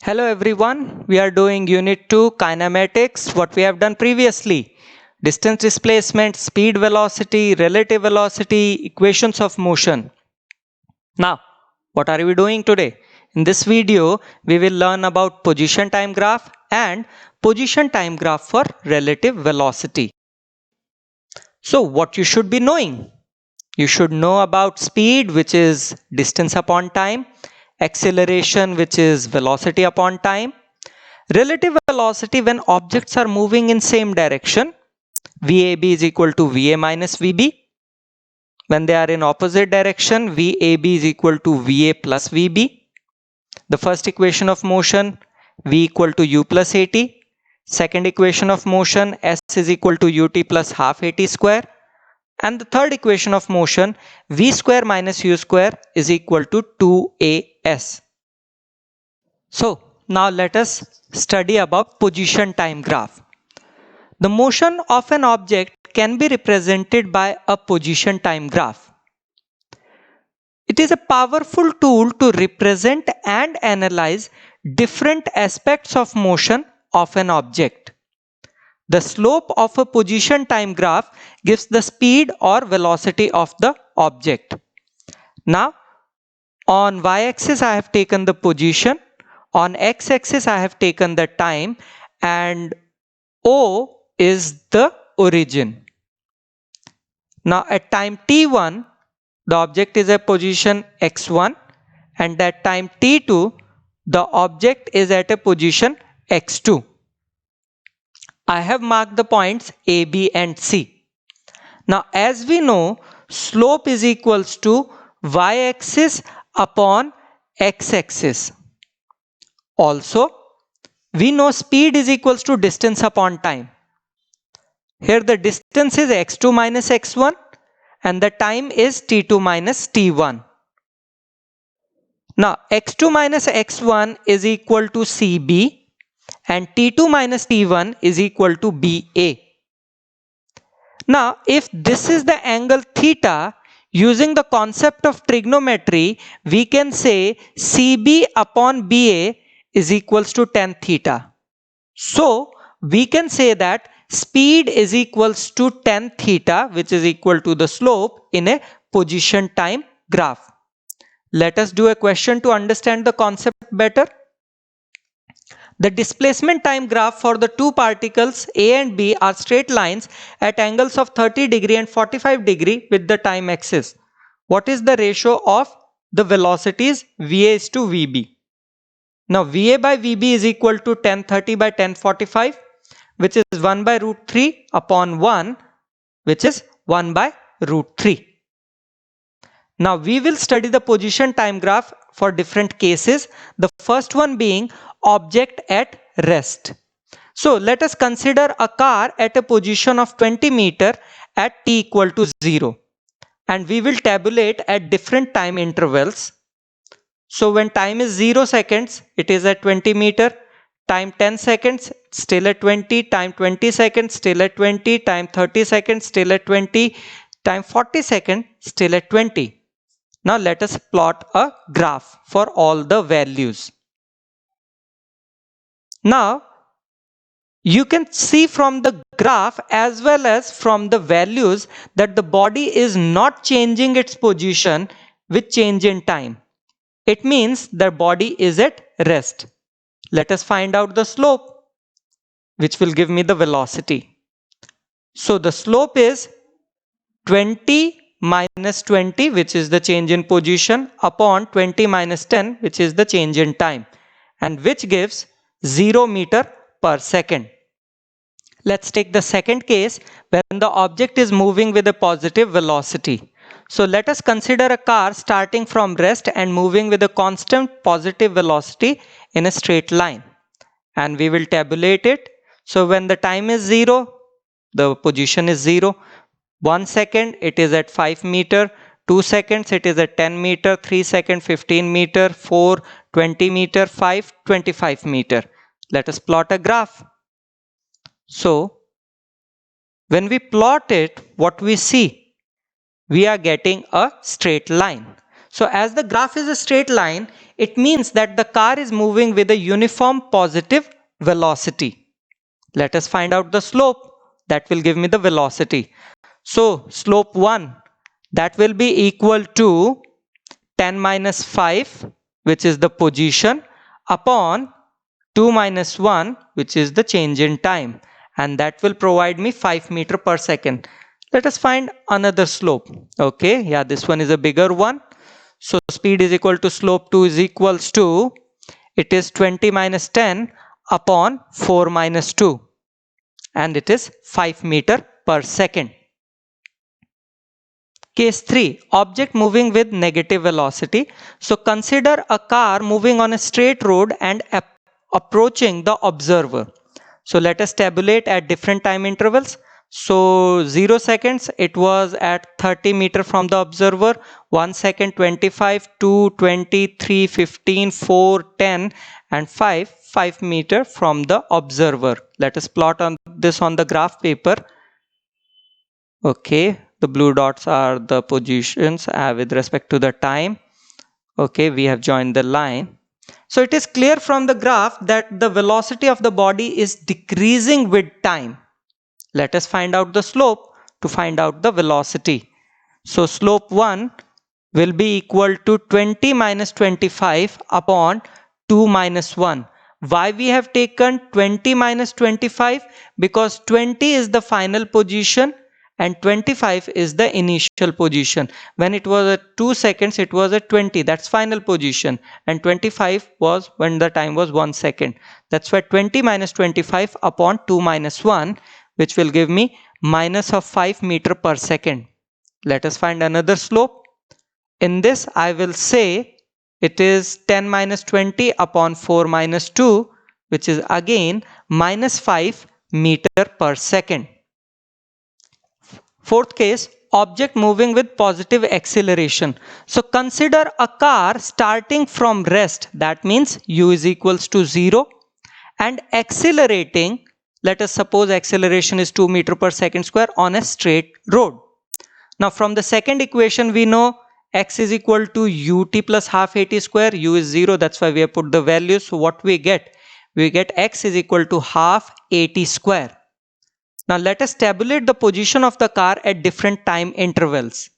Hello everyone, we are doing Unit 2 Kinematics, what we have done previously. Distance displacement, speed velocity, relative velocity, equations of motion. Now, what are we doing today? In this video, we will learn about position time graph and position time graph for relative velocity. So, what you should be knowing? You should know about speed, which is distance upon time, acceleration, which is velocity upon time, relative velocity when objects are moving in same direction, VAB is equal to VA minus VB. When they are in opposite direction, VAB is equal to VA plus VB. The first equation of motion, V equal to U plus AT. Second equation of motion, S is equal to UT plus half AT square. And the third equation of motion, V square minus U square is equal to 2AS. So now let us study about position time graph. The motion of an object can be represented by a position time graph. It is a powerful tool to represent and analyze different aspects of motion of an object. The slope of a position time graph gives the speed or velocity of the object. Now, on y-axis I have taken the position, on x-axis I have taken the time, and O is the origin. Now at time t1, the object is at position x1, and at time t2, the object is at a position x2. I have marked the points A, B and C. Now as we know, slope is equals to y-axis upon x-axis. Also, we know speed is equals to distance upon time. Here the distance is x2 minus x1 and the time is t2 minus t1. Now x2 minus x1 is equal to CB and t2 minus t1 is equal to BA. Now if this is the angle theta, using the concept of trigonometry, we can say CB upon BA is equals to tan theta. So we can say that speed is equals to tan theta, which is equal to the slope in a position time graph. Let us do a question to understand the concept better. The displacement time graph for the two particles A and B are straight lines at angles of 30 degree and 45 degree with the time axis. What is the ratio of the velocities VA is to VB? Now VA by VB is equal to tan 30 by tan 45, which is 1 by root 3 upon 1, which is 1 by root 3. Now we will study the position time graph for different cases. The first one being object at rest. So let us consider a car at a position of 20 meter at t equal to 0. And we will tabulate at different time intervals. So when time is 0 seconds, it is at 20 meter. Time 10 seconds, still at 20. Time 20 seconds, still at 20. Time 30 seconds, still at 20. Time 40 seconds, still at 20. Now let us plot a graph for all the values. Now you can see from the graph as well as from the values that the body is not changing its position with change in time. It means the body is at rest. Let us find out the slope, which will give me the velocity. So the slope is 20 minus 20, which is the change in position, upon 20 minus 10, which is the change in time, and which gives 0 meter per second. Let's take the second case when the object is moving with a positive velocity. So let us consider a car starting from rest and moving with a constant positive velocity in a straight line. And we will tabulate it. So when the time is 0, the position is 0. 1 second, it is at 5 meter. 2 seconds, it is at 10 meter. 3 seconds, 15 meter. 4, 20 meter. 5, 25 meter. Let us plot a graph. So when we plot it, what we see? We are getting a straight line. So as the graph is a straight line, it means that the car is moving with a uniform positive velocity. Let us find out the slope. That will give me the velocity. So slope 1, that will be equal to 10 minus 5, which is the position, upon 2 minus 1, which is the change in time, and that will provide me 5 meter per second. Let us find another slope. Okay, yeah, this one is a bigger one. So speed is equal to slope 2 is equals to, it is 20 minus 10 upon 4 minus 2, and it is 5 meter per second. Case 3, object moving with negative velocity. So consider a car moving on a straight road and approaching the observer. So let us tabulate at different time intervals. So 0 seconds, it was at 30 meter from the observer, 1 second 25, 2, 20, 3, 15, 4, 10 and 5 meter from the observer. Let us plot on this on the graph paper. Okay, the blue dots are the positions with respect to the time. Okay, we have joined the line. So it is clear from the graph that the velocity of the body is decreasing with time. Let us find out the slope to find out the velocity. So slope 1 will be equal to 20 minus 25 upon 2 minus 1. Why we have taken 20 minus 25? Because 20 is the final position and 25 is the initial position. When it was at 2 seconds, it was at 20, that's final position, and 25 was when the time was 1 second. That's why 20 minus 25 upon 2 minus 1, which will give me minus of 5 meter per second. Let us find another slope. In this, I will say it is 10 minus 20 upon 4 minus 2, which is again minus 5 meter per second. Fourth case, object moving with positive acceleration. So consider a car starting from rest, that means u is equals to 0, and accelerating, let us suppose acceleration is 2 meter per second square on a straight road. Now from the second equation we know x is equal to ut plus half at square, u is 0, that's why we have put the value. So what we get? We get x is equal to half at square. Now let us tabulate the position of the car at different time intervals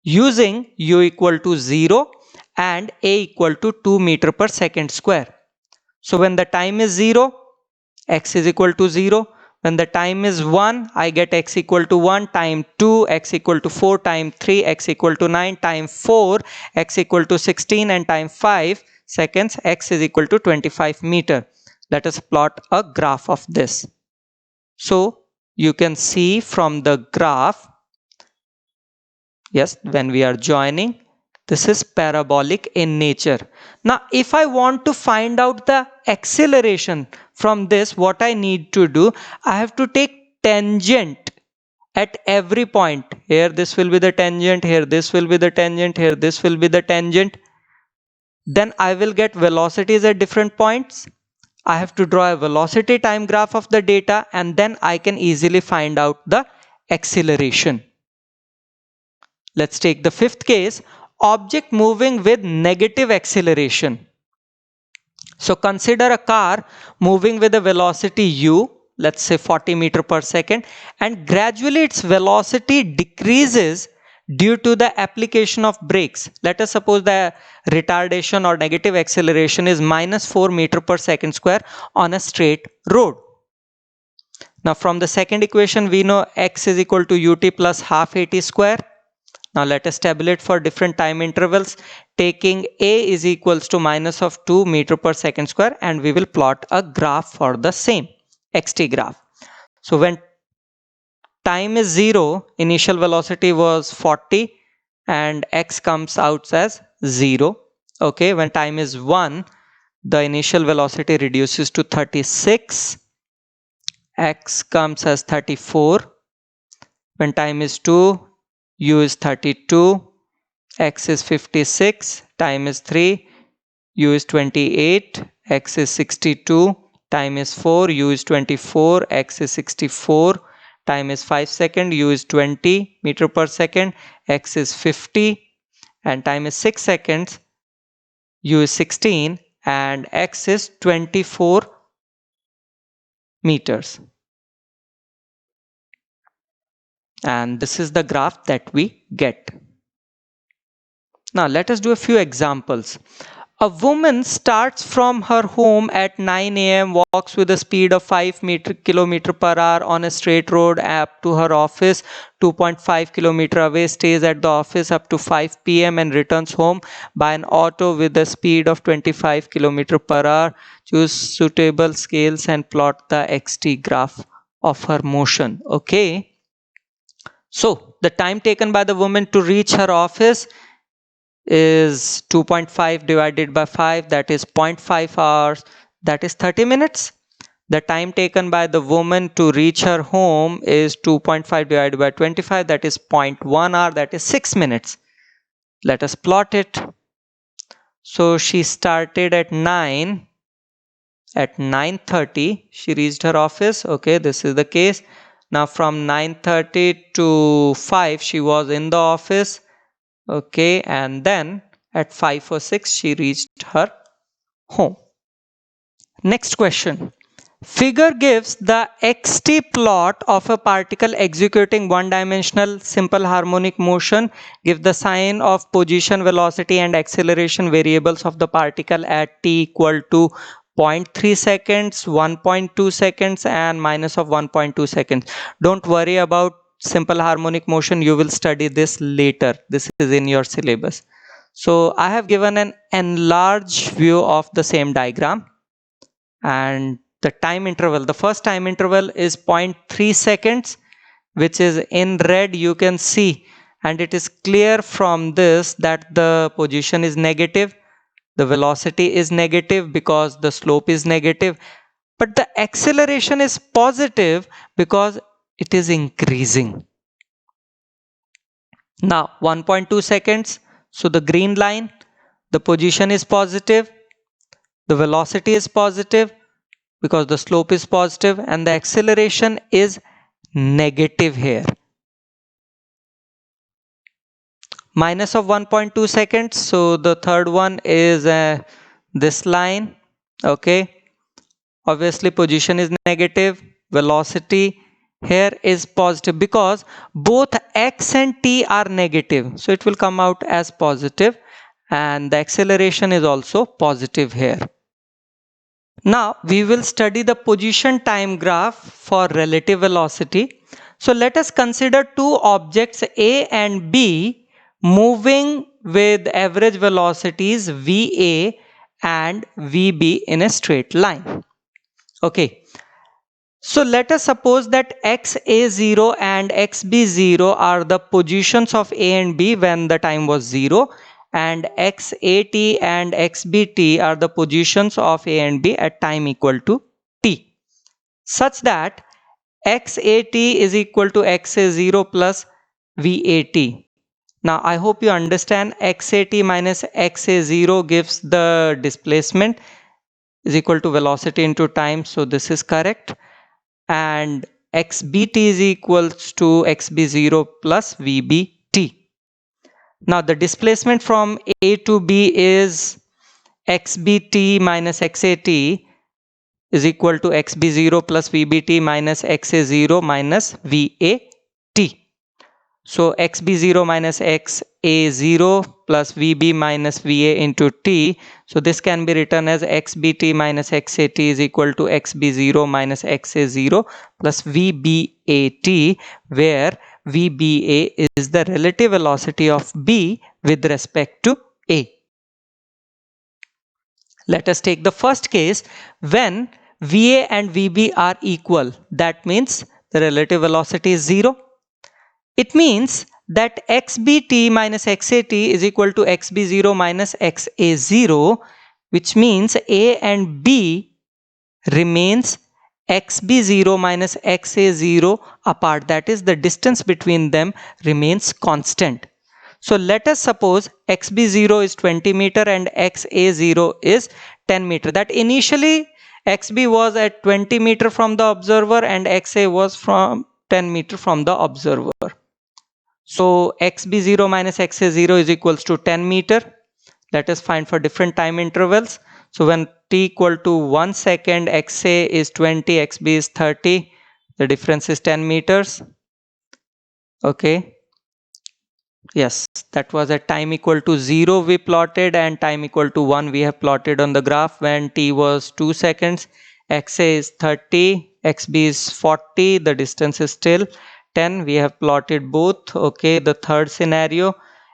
using u equal to 0 and a equal to 2 meter per second square. So when the time is 0, x is equal to 0. When the time is 1, I get x equal to 1, time 2, x equal to 4, time 3, x equal to 9, time 4, x equal to 16, and time 5 seconds, x is equal to 25 meter. Let us plot a graph of this. So you can see from the graph, yes, when we are joining, this is parabolic in nature. Now if I want to find out the acceleration from this, what I need to do, I have to take tangent at every point. Here this will be the tangent, here this will be the tangent, here this will be the tangent. Then I will get velocities at different points. I have to draw a velocity time graph of the data, and then I can easily find out the acceleration. Let's take the fifth case, object moving with negative acceleration. So consider a car moving with a velocity u, let's say 40 meter per second, and gradually its velocity decreases due to the application of brakes. Let us suppose the retardation or negative acceleration is minus 4 meter per second square on a straight road. Now from the second equation we know x is equal to ut plus half at square. Now let us tabulate for different time intervals, taking a is equals to minus of 2 meter per second square, and we will plot a graph for the same xt graph. So when time is 0, initial velocity was 40 and x comes out as 0. Okay, when time is 1, the initial velocity reduces to 36, x comes as 34. When time is 2, u is 32, x is 56, time is 3, u is 28, x is 62, time is 4, u is 24, x is 64, time is 5 seconds, u is 20 meter per second, x is 50, and time is 6 seconds, u is 16 and x is 24 meters. And this is the graph that we get. Now let us do a few examples. A woman starts from her home at 9 a.m., walks with a speed of 5 km per hour on a straight road up to her office, 2.5 km away, stays at the office up to 5 p.m. and returns home by an auto with a speed of 25 km per hour. Choose suitable scales and plot the xt graph of her motion. Okay. So the time taken by the woman to reach her office is 2.5 divided by 5, that is 0.5 hours, that is 30 minutes. The time taken by the woman to reach her home is 2.5 divided by 25, that is 0.1 hour, that is 6 minutes. Let us plot it. So she started at 9. At 9:30 she reached her office. Okay, this is the case. Now from 9:30 to 5 she was in the office. Okay, and then at 5:06 she reached her home. Next question. Figure gives the xt plot of a particle executing one-dimensional simple harmonic motion. Give the sign of position, velocity and acceleration variables of the particle at t equal to 0.3 seconds, 1.2 seconds and minus of 1.2 seconds. Don't worry about simple harmonic motion, you will study this later. This is in your syllabus. So I have given an enlarged view of the same diagram, and the time interval, the first time interval is 0.3 seconds, which is in red, you can see, and it is clear from this that the position is negative, the velocity is negative because the slope is negative, but the acceleration is positive because it is increasing. Now 1.2 seconds, so the green line, the position is positive, the velocity is positive because the slope is positive, and the acceleration is negative here. Minus of 1.2 seconds, so the third one is this line. Okay, obviously position is negative, velocity here is positive because both x and t are negative, so it will come out as positive, and the acceleration is also positive here. Now we will study the position time graph for relative velocity. So let us consider two objects A and B moving with average velocities VA and VB in a straight line. Okay. So let us suppose that XA0 and XB0 are the positions of A and B when the time was 0, and XAT and XBT are the positions of A and B at time equal to t, such that XAT is equal to XA0 plus VAT. Now I hope you understand XAT minus XA0 gives the displacement is equal to velocity into time, so this is correct, and XBT is equals to XB0 plus VBT. Now the displacement from A to B is XBT minus XAT is equal to XB0 plus VBT minus XA0 minus VAT. So XB0 minus XA0 plus VB minus VA into T. So this can be written as XBT minus XAT is equal to XB0 minus XA0 plus VBAT, where VBA is the relative velocity of B with respect to A. Let us take the first case when VA and VB are equal. That means the relative velocity is 0. It means that XBT minus XAT is equal to XB0 minus XA0, which means A and B remains XB0 minus XA0 apart. That is, the distance between them remains constant. So let us suppose XB0 is 20 meter and XA0 is 10 meter. That initially XB was at 20 meter from the observer and XA was from 10 meter from the observer. So xb0 minus xa0 is equals to 10 meter. Let us find for different time intervals. So when t equal to 1 second, xa is 20, xb is 30. The difference is 10 meters. Okay. Yes, that was at time equal to 0 we plotted, and time equal to 1 we have plotted on the graph when t was 2 seconds. xa is 30, xb is 40, the distance is still 10. We have plotted both. Okay, the third scenario,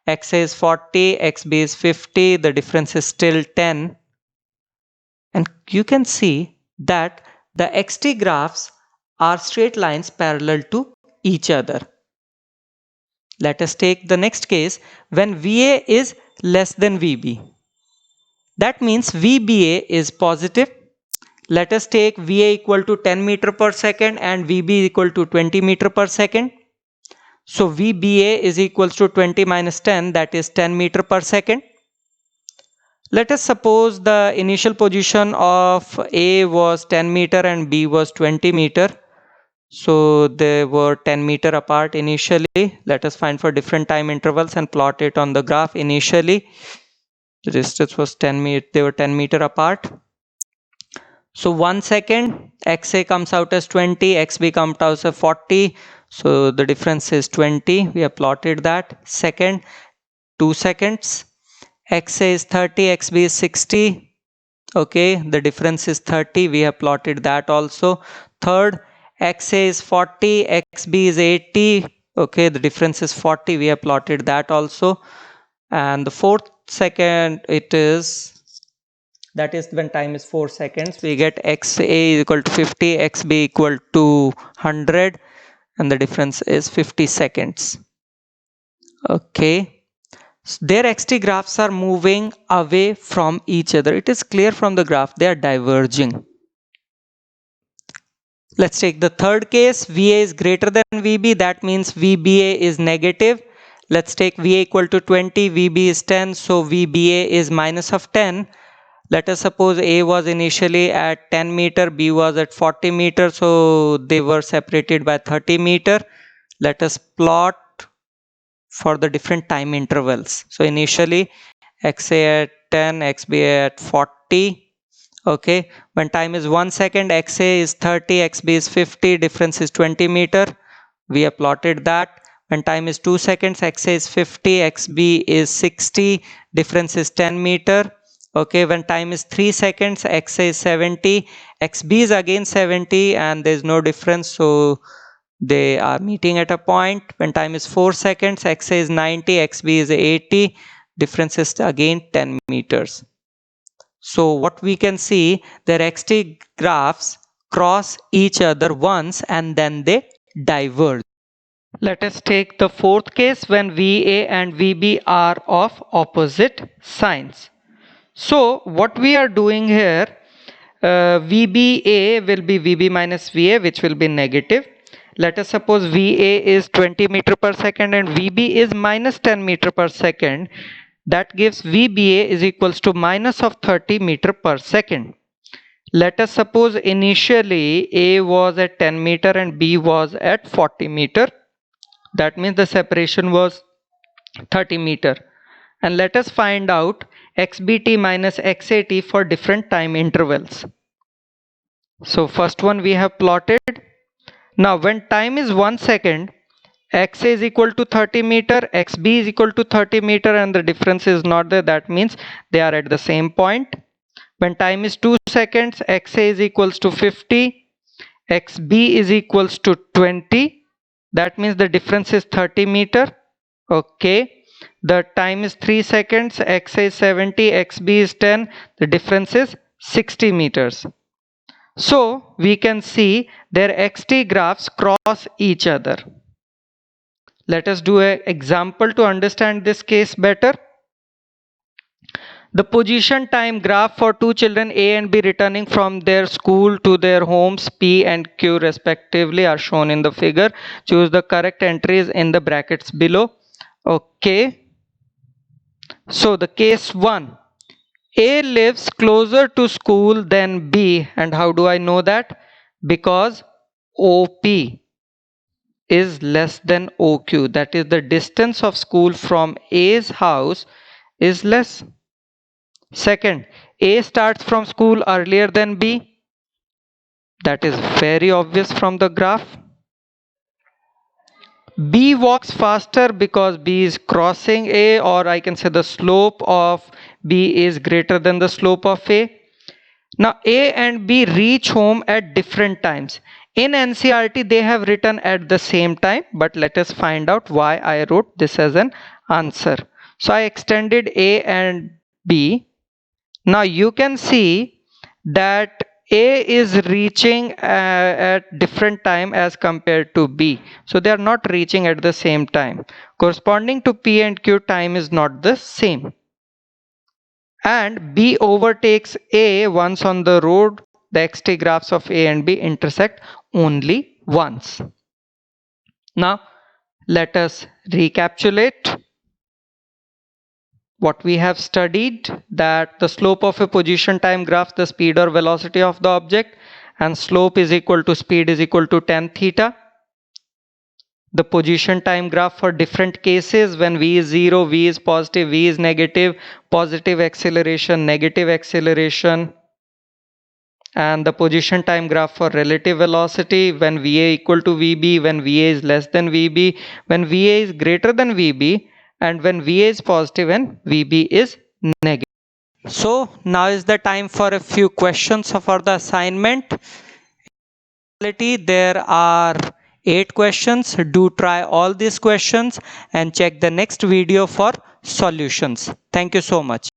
xa is 40, xb is 50, the difference is still 10. And you can see that the xt graphs are straight lines parallel to each other. Let us take the next case when VA is less than VB. That means VBA is positive. Let us take VA equal to 10 meter per second and VB equal to 20 meter per second. So VBA is equals to 20 minus 10, that is 10 meter per second. Let us suppose the initial position of A was 10 meter and B was 20 meter. So they were 10 meter apart initially. Let us find for different time intervals and plot it on the graph. Initially, the distance was 10 meter, they were 10 meter apart. So 1 second, XA comes out as 20, XB comes out as 40. So the difference is 20. We have plotted that. Second, 2 seconds, XA is 30, XB is 60. Okay, the difference is 30. We have plotted that also. Third, XA is 40, XB is 80. Okay, the difference is 40. We have plotted that also. And the fourth second, it is, that is when time is 4 seconds, we get XA is equal to 50, XB equal to 100, and the difference is 50 seconds. Okay, so their xt graphs are moving away from each other. It is clear from the graph they are diverging. Let's take the third case. VA is greater than VB. That means VBA is negative. Let's take VA equal to 20. VB is 10. So VBA is minus of 10. Let us suppose A was initially at 10 meter. B was at 40 meter. So they were separated by 30 meter. Let us plot for the different time intervals. So initially XA at 10, XB at 40. Okay, when time is 1 second, XA is 30, XB is 50, difference is 20 meter. We have plotted that. When time is 2 seconds, XA is 50, XB is 60, difference is 10 meter. Okay, when time is 3 seconds, XA is 70, XB is again 70, and there is no difference, so they are meeting at a point. When time is 4 seconds, XA is 90, XB is 80, difference is again 10 meters. So what we can see, their xt graphs cross each other once and then they diverge. Let us take the fourth case when VA and VB are of opposite signs. So what we are doing here, VBA will be VB minus VA, which will be negative. Let us suppose VA is 20 meter per second and VB is minus 10 meter per second. That gives VBA is equals to minus of 30 meter per second. Let us suppose initially A was at 10 meter and B was at 40 meter. That means the separation was 30 meter. And let us find out XBT minus XAT for different time intervals. So first one we have plotted. Now when time is 1 second, XA is equal to 30 meter, XB is equal to 30 meter, and the difference is not there. That means they are at the same point. When time is 2 seconds, XA is equals to 50, XB is equals to 20. That means the difference is 30 meter. Okay. The time is 3 seconds, XA is 70, XB is 10. The difference is 60 meters. So we can see their xt graphs cross each other. Let us do an example to understand this case better. The position time graph for two children A and B returning from their school to their homes P and Q respectively are shown in the figure. Choose the correct entries in the brackets below. Okay. So the case 1. A lives closer to school than B, and how do I know that? Because OP. is less than OQ. That is, the distance of school from A's house is less. Second, A starts from school earlier than B. That is very obvious from the graph. B walks faster because B is crossing A, or I can say the slope of B is greater than the slope of A. Now A and B reach home at different times. In NCERT they have written at the same time, but let us find out why I wrote this as an answer. So I extended A and B. Now you can see that A is reaching at different time as compared to B. So they are not reaching at the same time. Corresponding to P and Q, time is not the same. And B overtakes A once on the road. The XT graphs of A and B intersect only once. Now let us recapitulate what we have studied, that the slope of a position time graph, the speed or velocity of the object, and slope is equal to speed is equal to tan theta. The position time graph for different cases, when v is 0, v is positive, v is negative, positive acceleration, negative acceleration. And the position time graph for relative velocity, when va equal to vb, when va is less than vb, when va is greater than vb, and when va is positive and vb is negative. So now is the time for a few questions for the assignment. There are 8 questions. Do try all these questions and check the next video for solutions. Thank you so much.